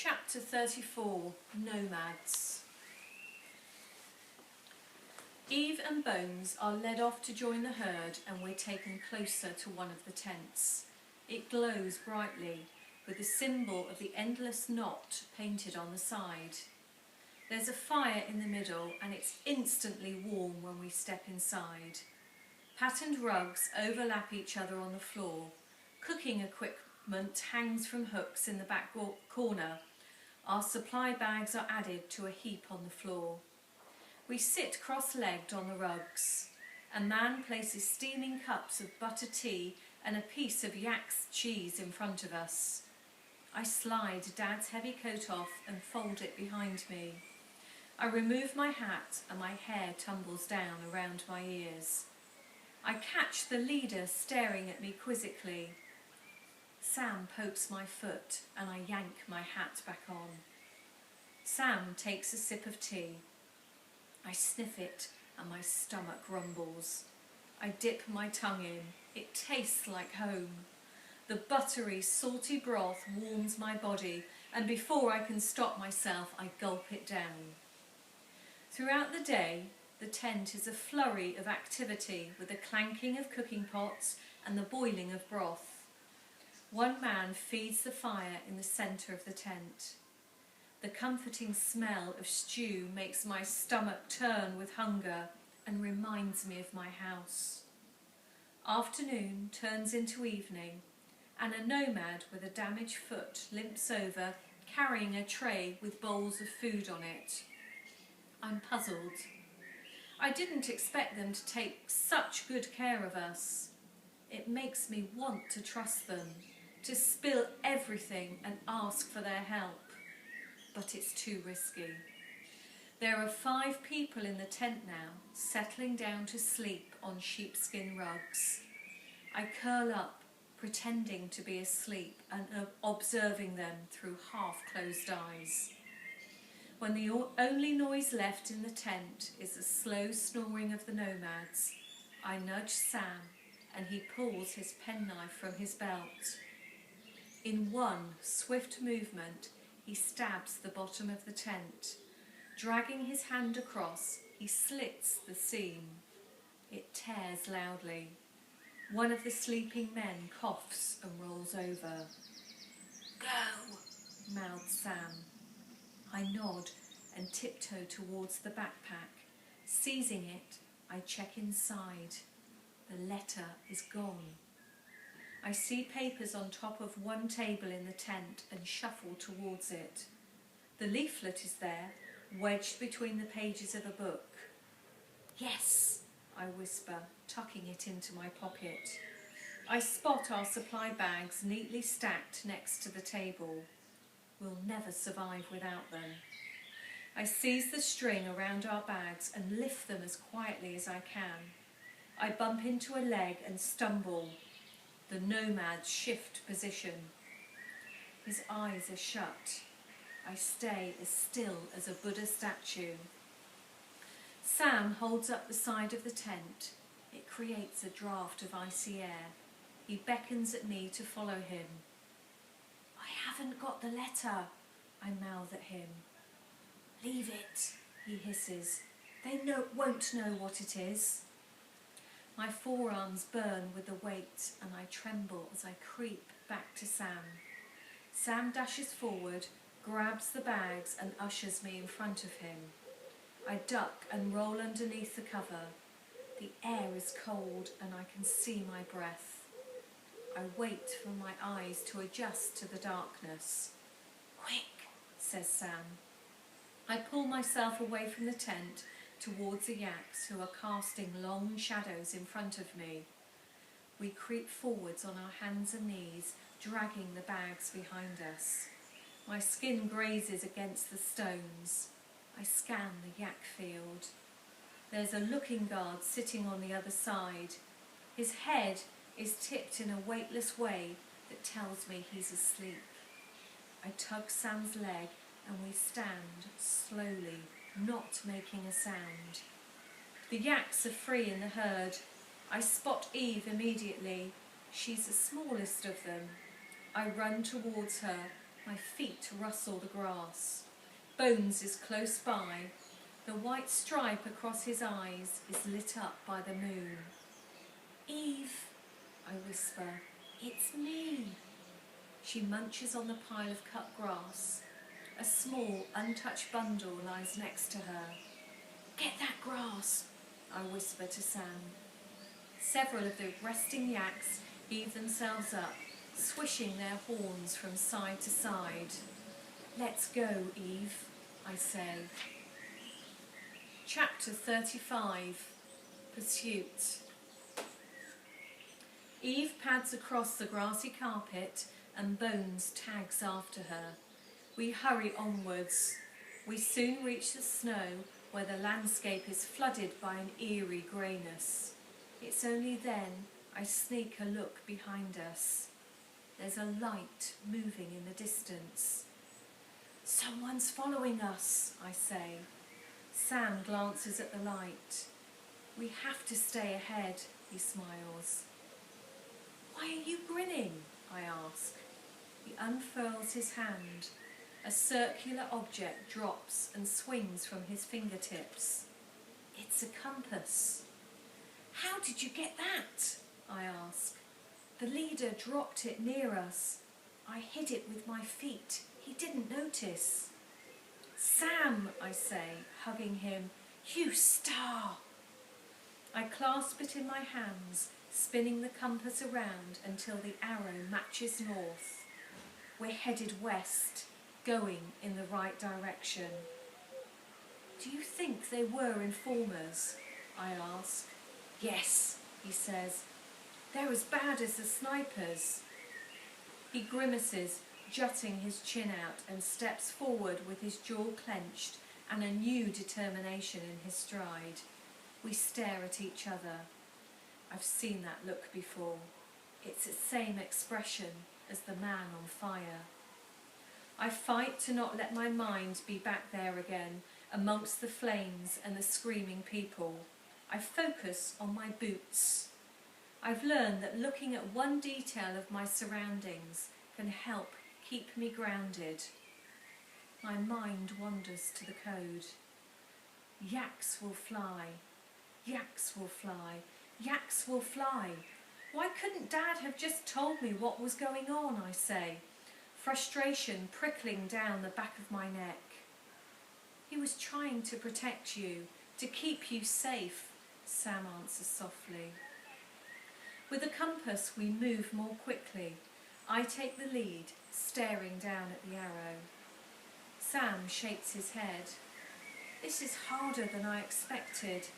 Chapter 34, Nomads. Eve and Bones are led off to join the herd, and we're taken closer to one of the tents. It glows brightly, with the symbol of the endless knot painted on the side. There's a fire in the middle, and it's instantly warm when we step inside. Patterned rugs overlap each other on the floor. Cooking equipment hangs from hooks in the back corner. Our supply bags are added to a heap on the floor. We sit cross-legged on the rugs. A man places steaming cups of butter tea and a piece of yak's cheese in front of us. I slide Dad's heavy coat off and fold it behind me. I remove my hat and my hair tumbles down around my ears. I catch the leader staring at me quizzically. Sam pokes my foot and I yank my hat back on. Sam takes a sip of tea. I sniff it and my stomach rumbles. I dip my tongue in. It tastes like home. The buttery, salty broth warms my body, and before I can stop myself, I gulp it down. Throughout the day, the tent is a flurry of activity with the clanking of cooking pots and the boiling of broth. One man feeds the fire in the centre of the tent. The comforting smell of stew makes my stomach turn with hunger and reminds me of my house. Afternoon turns into evening, and a nomad with a damaged foot limps over, carrying a tray with bowls of food on it. I'm puzzled. I didn't expect them to take such good care of us. It makes me want to trust them, to spill everything and ask for their help. But it's too risky. There are 5 people in the tent now, settling down to sleep on sheepskin rugs. I curl up, pretending to be asleep and observing them through half-closed eyes. When the only noise left in the tent is the slow snoring of the nomads, I nudge Sam and he pulls his penknife from his belt. In one swift movement, he stabs the bottom of the tent. Dragging his hand across, he slits the seam. It tears loudly. One of the sleeping men coughs and rolls over. "Go," mouths Sam. I nod and tiptoe towards the backpack. Seizing it, I check inside. The letter is gone. I see papers on top of one table in the tent and shuffle towards it. The leaflet is there, wedged between the pages of a book. "Yes," I whisper, tucking it into my pocket. I spot our supply bags neatly stacked next to the table. We'll never survive without them. I seize the string around our bags and lift them as quietly as I can. I bump into a leg and stumble. The nomads shift position. His eyes are shut. I stay as still as a Buddha statue. Sam holds up the side of the tent. It creates a draft of icy air. He beckons at me to follow him. "I haven't got the letter," I mouth at him. "Leave it," he hisses. "They won't know what it is." My forearms burn with the weight and I tremble as I creep back to Sam. Sam dashes forward, grabs the bags and ushers me in front of him. I duck and roll underneath the cover. The air is cold and I can see my breath. I wait for my eyes to adjust to the darkness. "Quick," says Sam. I pull myself away from the tent towards the yaks who are casting long shadows in front of me. We creep forwards on our hands and knees, dragging the bags behind us. My skin grazes against the stones. I scan the yak field. There's a looking guard sitting on the other side. His head is tipped in a weightless way that tells me he's asleep. I tug Sam's leg and we stand slowly, not making a sound. The yaks are free in the herd. I spot Eve immediately. She's the smallest of them. I run towards her, My feet rustle the grass. Bones is close by. The white stripe across his eyes is lit up by the moon. Eve, I whisper, it's me. She munches on the pile of cut grass. A small, untouched bundle lies next to her. Get that grass, I whisper to Sam. Several of the resting yaks heave themselves up, swishing their horns from side to side. Let's go, Eve, I say. Chapter 35. Pursuit. Eve pads across the grassy carpet and Bones tags after her. We hurry onwards. We soon reach the snow where the landscape is flooded by an eerie greyness. It's only then I sneak a look behind us. There's a light moving in the distance. Someone's following us, I say. Sam glances at the light. We have to stay ahead, he smiles. Why are you grinning? I ask. He unfurls his hand. A circular object drops and swings from his fingertips. It's a compass. How did you get that? I ask. The leader dropped it near us. I hid it with my feet. He didn't notice. Sam, I say, hugging him. You star! I clasp it in my hands, spinning the compass around until the arrow matches north. We're headed west, going in the right direction. Do you think they were informers? I ask. Yes, he says. They're as bad as the snipers. He grimaces, jutting his chin out, and steps forward with his jaw clenched and a new determination in his stride. We stare at each other. I've seen that look before. It's the same expression as the man on fire. I fight to not let my mind be back there again, amongst the flames and the screaming people. I focus on my boots. I've learned that looking at one detail of my surroundings can help keep me grounded. My mind wanders to the code. Yaks will fly. Yaks will fly. Yaks will fly. Why couldn't Dad have just told me what was going on, I say, frustration prickling down the back of my neck. He was trying to protect you, to keep you safe, Sam answers softly. With the compass we move more quickly. I take the lead, staring down at the arrow. Sam shakes his head. This is harder than I expected.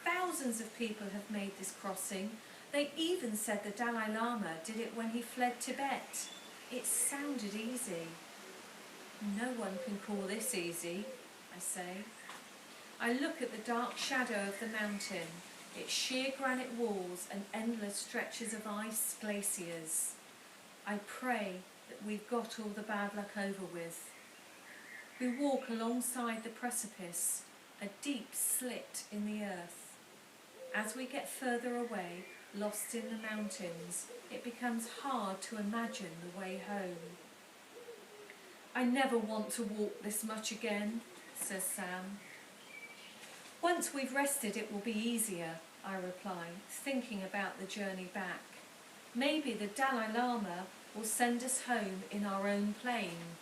Thousands of people have made this crossing. They even said the Dalai Lama did it when he fled Tibet. It sounded easy. No one can call this easy, I say. I look at the dark shadow of the mountain, its sheer granite walls and endless stretches of ice glaciers. I pray that we've got all the bad luck over with. We walk alongside the precipice, a deep slit in the earth. As we get further away, lost in the mountains, it becomes hard to imagine the way home. I never want to walk this much again, says Sam. Once we've rested it will be easier, I reply, thinking about the journey back. Maybe the Dalai Lama will send us home in our own plane.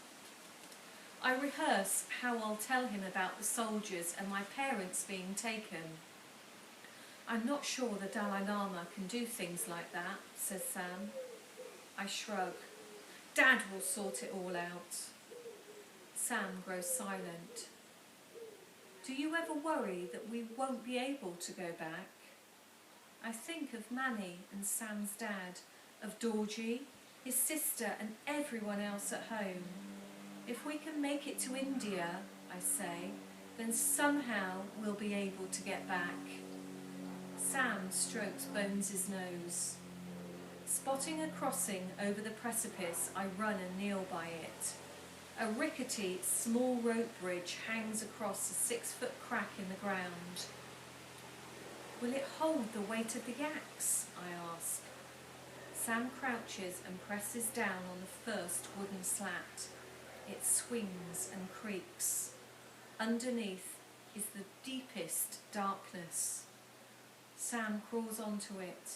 I rehearse how I'll tell him about the soldiers and my parents being taken. I'm not sure the Dalai Lama can do things like that, says Sam. I shrug. Dad will sort it all out. Sam grows silent. Do you ever worry that we won't be able to go back? I think of Manny and Sam's dad, of Dorji, his sister and everyone else at home. If we can make it to India, I say, then somehow we'll be able to get back. Sam strokes Bones' nose. Spotting a crossing over the precipice, I run and kneel by it. A rickety, small rope bridge hangs across a 6-foot crack in the ground. Will it hold the weight of the yaks? I ask. Sam crouches and presses down on the first wooden slat. it swings and creaks. Underneath is the deepest darkness. Sam crawls onto it.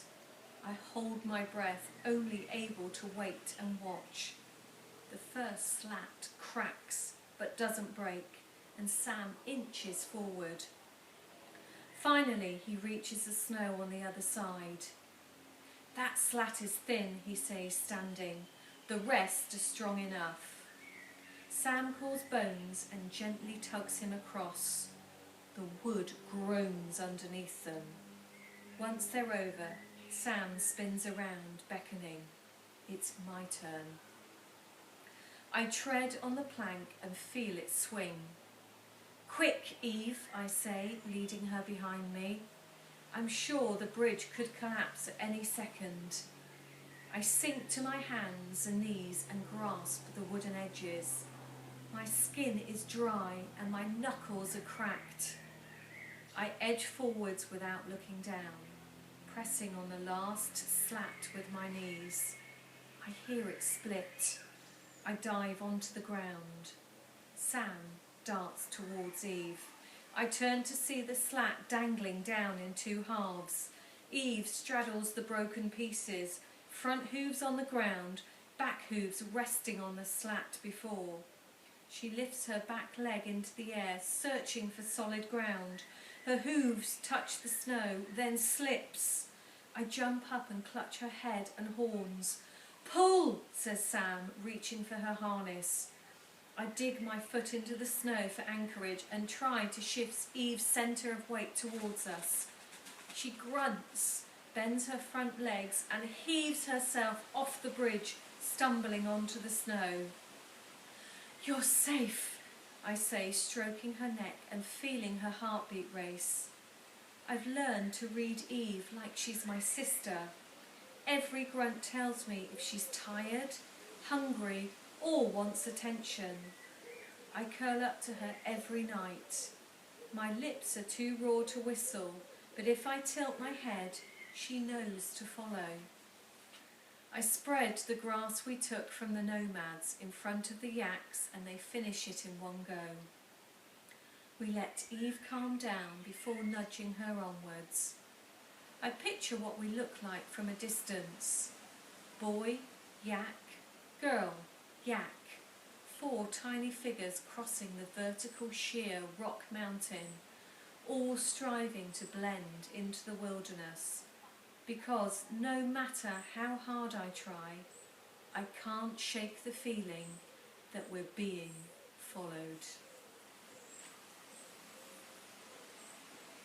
I hold my breath, only able to wait and watch. The first slat cracks but doesn't break, and Sam inches forward. Finally, he reaches the snow on the other side. That slat is thin, he says, standing. The rest are strong enough. Sam calls Bones and gently tugs him across. The wood groans underneath them. Once they're over, Sam spins around, beckoning. It's my turn. I tread on the plank and feel it swing. Quick, Eve, I say, leading her behind me. I'm sure the bridge could collapse at any second. I sink to my hands and knees and grasp the wooden edges. My skin is dry and my knuckles are cracked. I edge forwards without looking down, pressing on the last slat with my knees. I hear it split. I dive onto the ground. Sam darts towards Eve. I turn to see the slat dangling down in two halves. Eve straddles the broken pieces, front hooves on the ground, back hooves resting on the slat before. She lifts her back leg into the air, searching for solid ground. Her hooves touch the snow, then slips. I jump up and clutch her head and horns. Pull, says Sam, reaching for her harness. I dig my foot into the snow for anchorage and try to shift Eve's centre of weight towards us. She grunts, bends her front legs and heaves herself off the bridge, stumbling onto the snow. You're safe, I say, stroking her neck and feeling her heartbeat race. I've learned to read Eve like she's my sister. Every grunt tells me if she's tired, hungry, or wants attention. I curl up to her every night. My lips are too raw to whistle, but if I tilt my head, she knows to follow. I spread the grass we took from the nomads in front of the yaks and they finish it in one go. We let Eve calm down before nudging her onwards. I picture what we look like from a distance. Boy, yak, girl, yak. 4 tiny figures crossing the vertical sheer rock mountain, all striving to blend into the wilderness. Because no matter how hard I try, I can't shake the feeling that we're being followed.